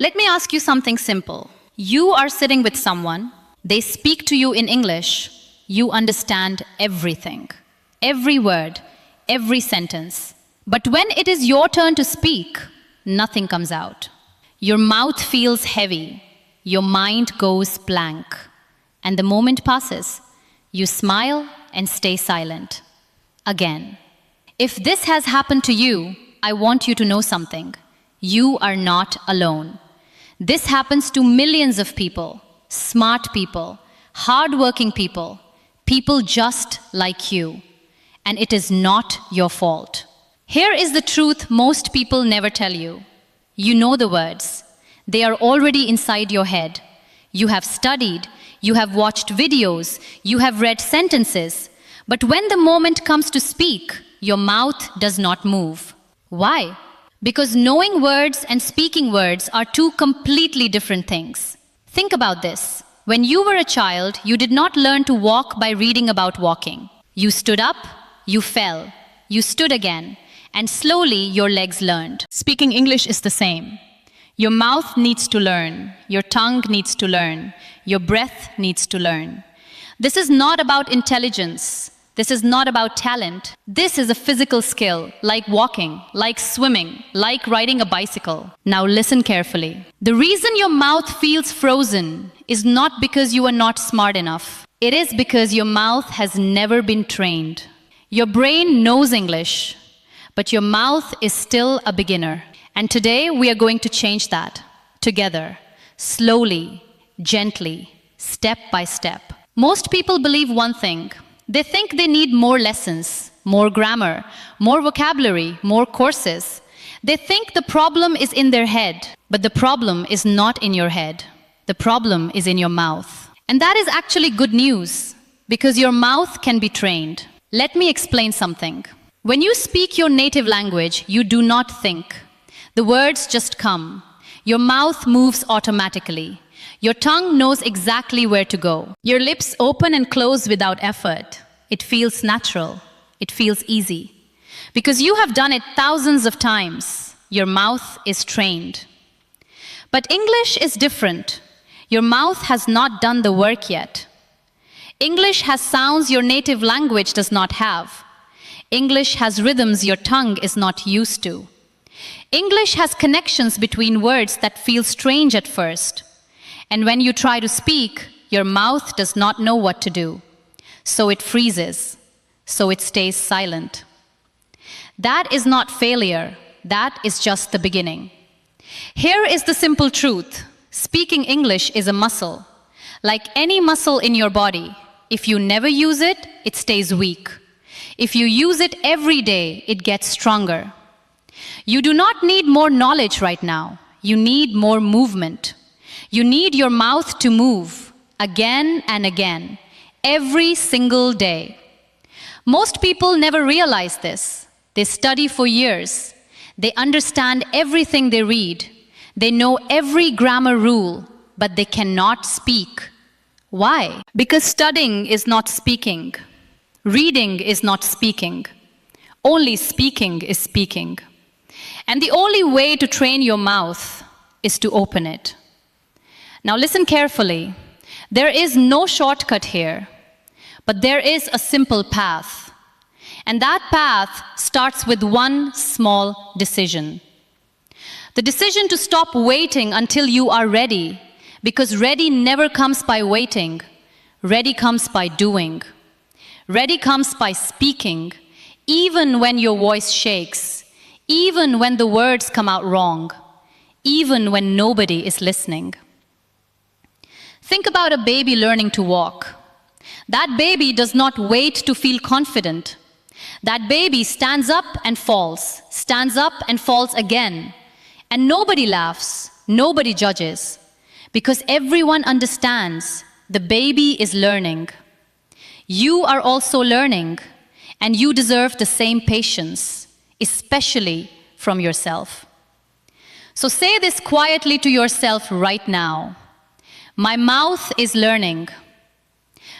Let me ask you something simple. You are sitting with someone, they speak to you in English, you understand everything, every word, every sentence. But when it is your turn to speak, nothing comes out. Your mouth feels heavy, your mind goes blank, and the moment passes. You smile and stay silent. Again. If this has happened to you, I want you to know something. You are not alone. This happens to millions of people, smart people, hardworking people, people just like you. And it is not your fault. Here is the truth most people never tell you. You know the words. They are already inside your head. You have studied, you have watched videos, you have read sentences. But when the moment comes to speak, your mouth does not move. Why? Because knowing words and speaking words are two completely different things. Think about this. When you were a child, you did not learn to walk by reading about walking. You stood up, you fell, you stood again, and slowly your legs learned. Speaking English is the same. Your mouth needs to learn, your tongue needs to learn, your breath needs to learn. This is not about intelligence. This is not about talent. This is a physical skill, like walking, like swimming, like riding a bicycle. Now listen carefully. The reason your mouth feels frozen is not because you are not smart enough. It is because your mouth has never been trained. Your brain knows English, but your mouth is still a beginner. And today we are going to change that, together, slowly, gently, step by step. Most people believe one thing. They think they need more lessons, more grammar, more vocabulary, more courses. They think the problem is in their head, but the problem is not in your head. The problem is in your mouth. And that is actually good news, because your mouth can be trained. Let me explain something. When you speak your native language, you do not think. The words just come. Your mouth moves automatically. Your tongue knows exactly where to go. Your lips open and close without effort. It feels natural. It feels easy. Because you have done it thousands of times, your mouth is trained. But English is different. Your mouth has not done the work yet. English has sounds your native language does not have. English has rhythms your tongue is not used to. English has connections between words that feel strange at first. And when you try to speak, your mouth does not know what to do. So it freezes. So it stays silent. That is not failure. That is just the beginning. Here is the simple truth. Speaking English is a muscle. Like any muscle in your body, if you never use it, it stays weak. If you use it every day, it gets stronger. You do not need more knowledge right now. You need more movement. You need your mouth to move again and again, every single day. Most people never realize this. They study for years. They understand everything they read. They know every grammar rule, but they cannot speak. Why? Because studying is not speaking. Reading is not speaking. Only speaking is speaking. And the only way to train your mouth is to open it. Now listen carefully. There is no shortcut here, but there is a simple path. And that path starts with one small decision. The decision to stop waiting until you are ready, because ready never comes by waiting. Ready comes by doing. Ready comes by speaking, even when your voice shakes, even when the words come out wrong, even when nobody is listening. Think about a baby learning to walk. That baby does not wait to feel confident. That baby stands up and falls again. And nobody laughs, nobody judges, because everyone understands the baby is learning. You are also learning, and you deserve the same patience, especially from yourself. So say this quietly to yourself right now. My mouth is learning.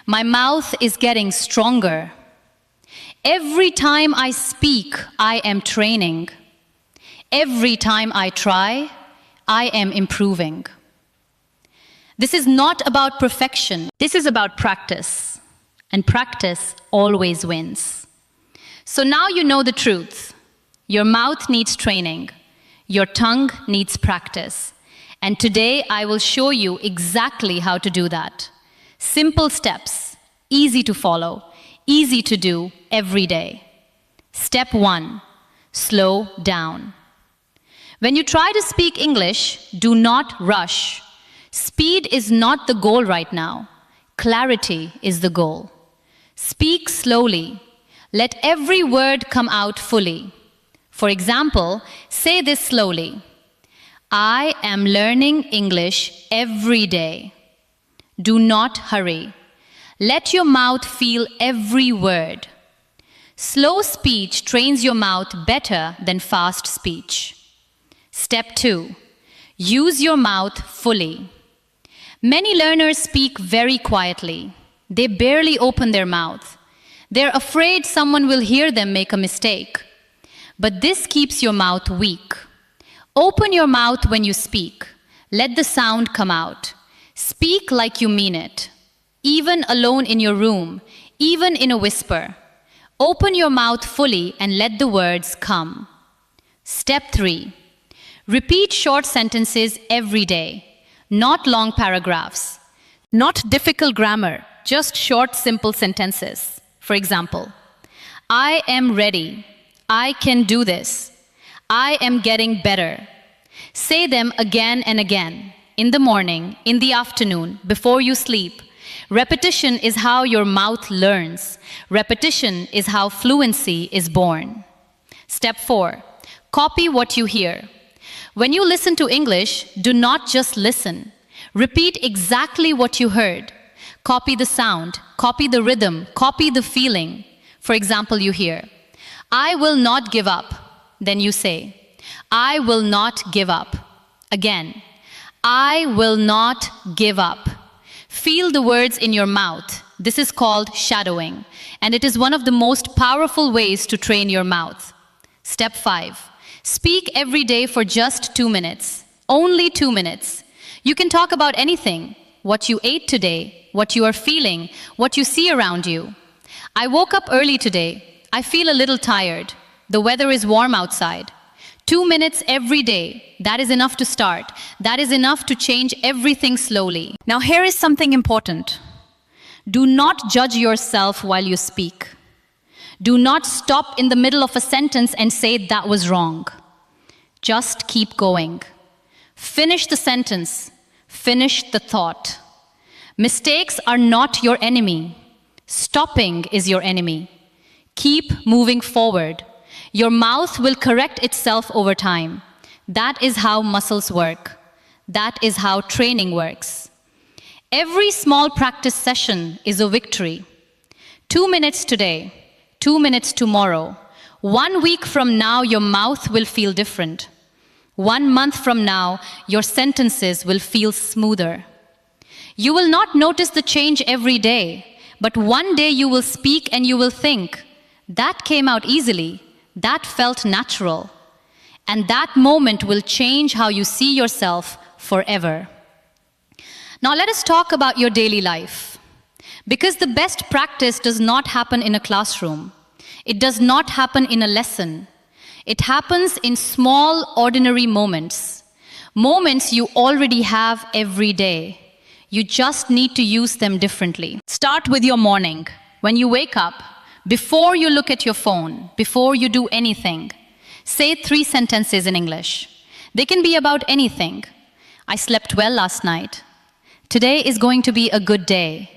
My mouth is getting stronger. Every time I speak, I am training. Every time I try, I am improving. This is not about perfection. This is about practice. And practice always wins. So now you know the truth. Your mouth needs training. Your tongue needs practice. And today I will show you exactly how to do that. Simple steps, easy to follow, easy to do every day. Step 1, slow down. When you try to speak English, do not rush. Speed is not the goal right now. Clarity is the goal. Speak slowly. Let every word come out fully. For example, say this slowly. I am learning English every day. Do not hurry. Let your mouth feel every word. Slow speech trains your mouth better than fast speech. Step 2. Use your mouth fully. Many learners speak very quietly. They barely open their mouth. They're afraid someone will hear them make a mistake. But this keeps your mouth weak. Open your mouth when you speak. Let the sound come out. Speak like you mean it. Even alone in your room, even in a whisper. Open your mouth fully and let the words come. Step 3. Repeat short sentences every day. Not long paragraphs. Not difficult grammar, just short, simple sentences. For example, I am ready. I can do this. I am getting better. Say them again and again. In the morning, in the afternoon, before you sleep. Repetition is how your mouth learns. Repetition is how fluency is born. Step 4. Copy what you hear. When you listen to English, do not just listen. Repeat exactly what you heard. Copy the sound, copy the rhythm, copy the feeling. For example, you hear, I will not give up. Then you say, I will not give up. Again, I will not give up. Feel the words in your mouth. This is called shadowing, and it is one of the most powerful ways to train your mouth. Step 5. Speak every day for just 2 minutes. Only 2 minutes. You can talk about anything. What you ate today, what you are feeling, what you see around you. I woke up early today. I feel a little tired. The weather is warm outside. 2 minutes every day. That is enough to start. That is enough to change everything slowly. Now here is something important. Do not judge yourself while you speak. Do not stop in the middle of a sentence and say that was wrong. Just keep going. Finish the sentence. Finish the thought. Mistakes are not your enemy. Stopping is your enemy. Keep moving forward. Your mouth will correct itself over time. That is how muscles work. That is how training works. Every small practice session is a victory. 2 minutes today, 2 minutes tomorrow. 1 week from now, your mouth will feel different. 1 month from now, your sentences will feel smoother. You will not notice the change every day, but one day you will speak and you will think, that came out easily, that felt natural. And that moment will change how you see yourself forever. Now let us talk about your daily life. Because the best practice does not happen in a classroom. It does not happen in a lesson. It happens in small, ordinary moments. Moments you already have every day. You just need to use them differently. Start with your morning. When you wake up, before you look at your phone, before you do anything, say 3 sentences in English. They can be about anything. I slept well last night. Today is going to be a good day.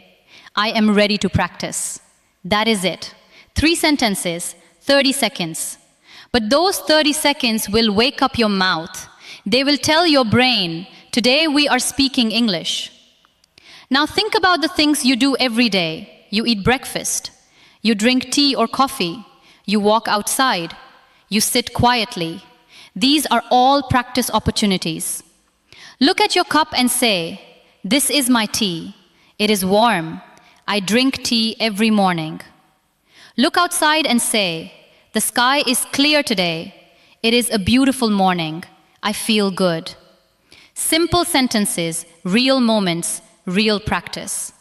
I am ready to practice. That is it. 3 sentences, 30 seconds. But those 30 seconds will wake up your mouth. They will tell your brain, today we are speaking English. Now think about the things you do every day. You eat breakfast. You drink tea or coffee. You walk outside. You sit quietly. These are all practice opportunities. Look at your cup and say, this is my tea. It is warm. I drink tea every morning. Look outside and say, the sky is clear today. It is a beautiful morning. I feel good. Simple sentences, real moments, real practice.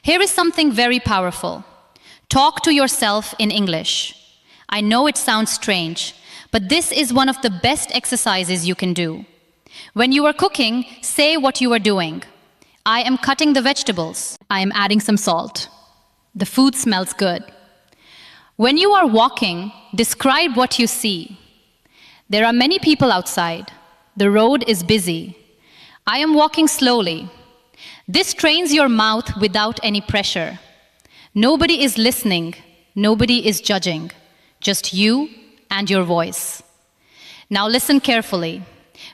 Here is something very powerful. Talk to yourself in English. I know it sounds strange, but this is one of the best exercises you can do. When you are cooking, say what you are doing. I am cutting the vegetables. I am adding some salt. The food smells good. When you are walking, describe what you see. There are many people outside. The road is busy. I am walking slowly. This trains your mouth without any pressure. Nobody is listening. Nobody is judging. Just you and your voice. Now listen carefully.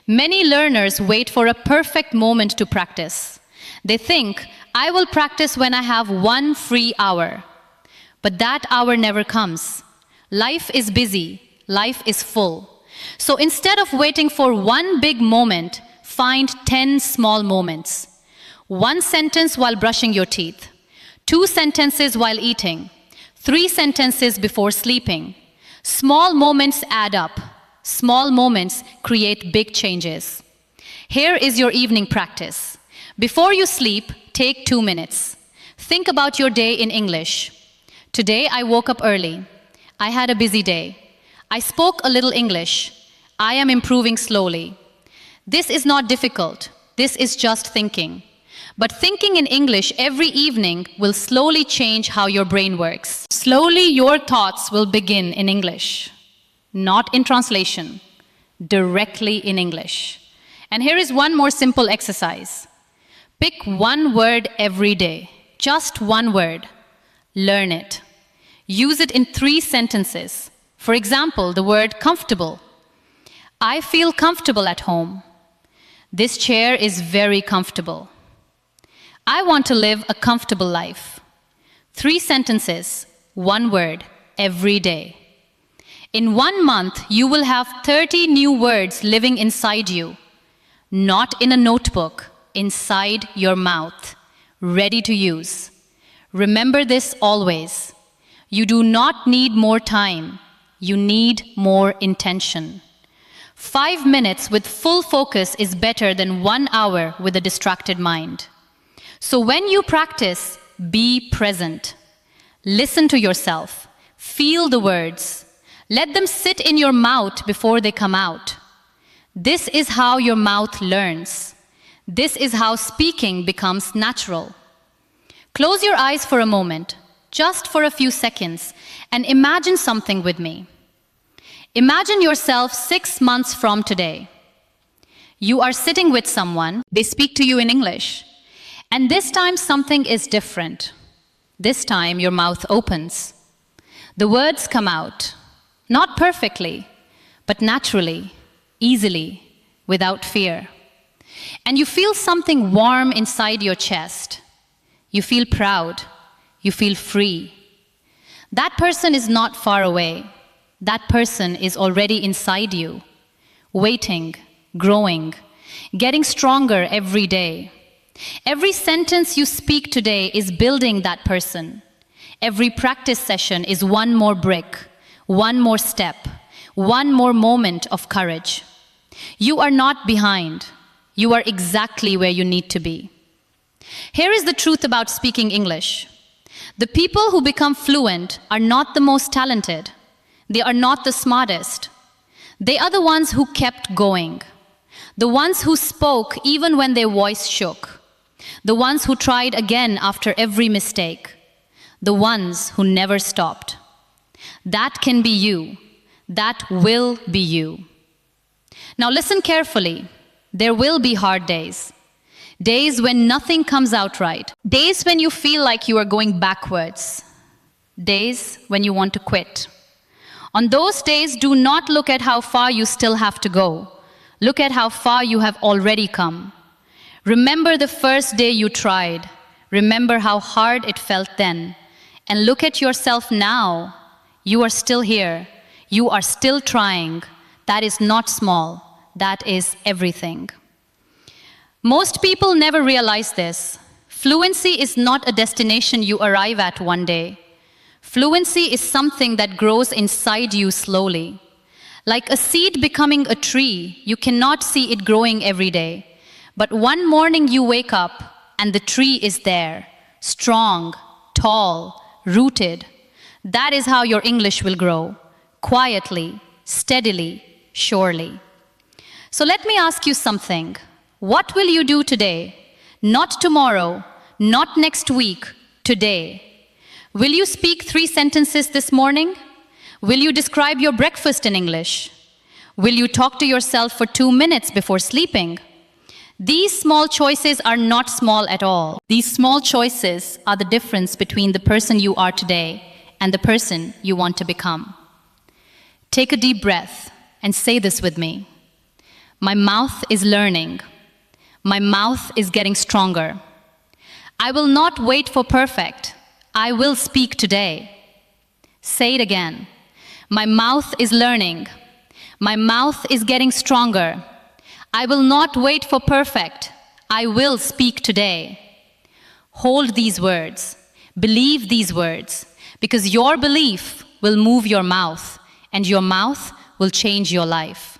Many learners wait for a perfect moment to practice. They think, I will practice when I have 1 free hour. But that hour never comes. Life is busy. Life is full. So instead of waiting for one big moment, find 10 small moments. 1 sentence while brushing your teeth. 2 sentences while eating. 3 sentences before sleeping. Small moments add up. Small moments create big changes. Here is your evening practice. Before you sleep, take 2 minutes. Think about your day in English. Today I woke up early. I had a busy day. I spoke a little English. I am improving slowly. This is not difficult. This is just thinking. But thinking in English every evening will slowly change how your brain works. Slowly your thoughts will begin in English, not in translation, directly in English. And here is one more simple exercise. Pick 1 word every day, just 1 word. Learn it. Use it in 3 sentences. For example, the word comfortable. I feel comfortable at home. This chair is very comfortable. I want to live a comfortable life. 3 sentences, 1 word, every day. In 1 month, you will have 30 new words living inside you. Not in a notebook, inside your mouth, ready to use. Remember this always. You do not need more time. You need more intention. 5 minutes with full focus is better than 1 hour with a distracted mind. So when you practice, be present. Listen to yourself. Feel the words. Let them sit in your mouth before they come out. This is how your mouth learns. This is how speaking becomes natural. Close your eyes for a moment, just for a few seconds, and imagine something with me. Imagine yourself 6 months from today. You are sitting with someone. They speak to you in English. And this time something is different. This time your mouth opens. The words come out, not perfectly, but naturally, easily, without fear. And you feel something warm inside your chest. You feel proud. You feel free. That person is not far away. That person is already inside you, waiting, growing, getting stronger every day. Every sentence you speak today is building that person. Every practice session is 1 more brick, 1 more step, 1 more moment of courage. You are not behind. You are exactly where you need to be. Here is the truth about speaking English. The people who become fluent are not the most talented. They are not the smartest. They are the ones who kept going. The ones who spoke even when their voice shook. The ones who tried again after every mistake. The ones who never stopped. That can be you. That will be you. Now listen carefully. There will be hard days. Days when nothing comes out right. Days when you feel like you are going backwards. Days when you want to quit. On those days, do not look at how far you still have to go. Look at how far you have already come. Remember the first day you tried. Remember how hard it felt then. And look at yourself now. You are still here. You are still trying. That is not small. That is everything. Most people never realize this. Fluency is not a destination you arrive at one day. Fluency is something that grows inside you slowly. Like a seed becoming a tree, you cannot see it growing every day. But one morning you wake up and the tree is there, strong, tall, rooted. That is how your English will grow, quietly, steadily, surely. So let me ask you something. What will you do today? Not tomorrow, not next week, today. Will you speak 3 sentences this morning? Will you describe your breakfast in English? Will you talk to yourself for 2 minutes before sleeping? These small choices are not small at all. These small choices are the difference between the person you are today and the person you want to become. Take a deep breath and say this with me. My mouth is learning. My mouth is getting stronger. I will not wait for perfect. I will speak today. Say it again. My mouth is learning. My mouth is getting stronger. I will not wait for perfect. I will speak today. Hold these words. Believe these words, because your belief will move your mouth, and your mouth will change your life.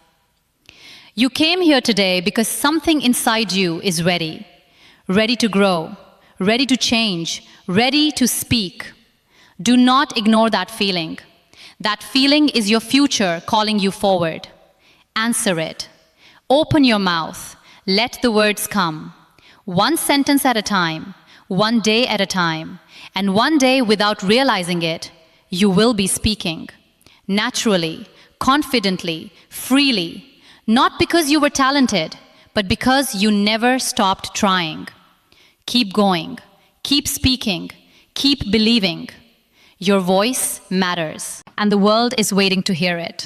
You came here today because something inside you is ready. Ready to grow, ready to change, ready to speak. Do not ignore that feeling. That feeling is your future calling you forward. Answer it. Open your mouth. Let the words come. 1 sentence at a time, 1 day at a time, and one day without realizing it, you will be speaking. Naturally, confidently, freely, not because you were talented, but because you never stopped trying. Keep going, keep speaking, keep believing. Your voice matters, and the world is waiting to hear it.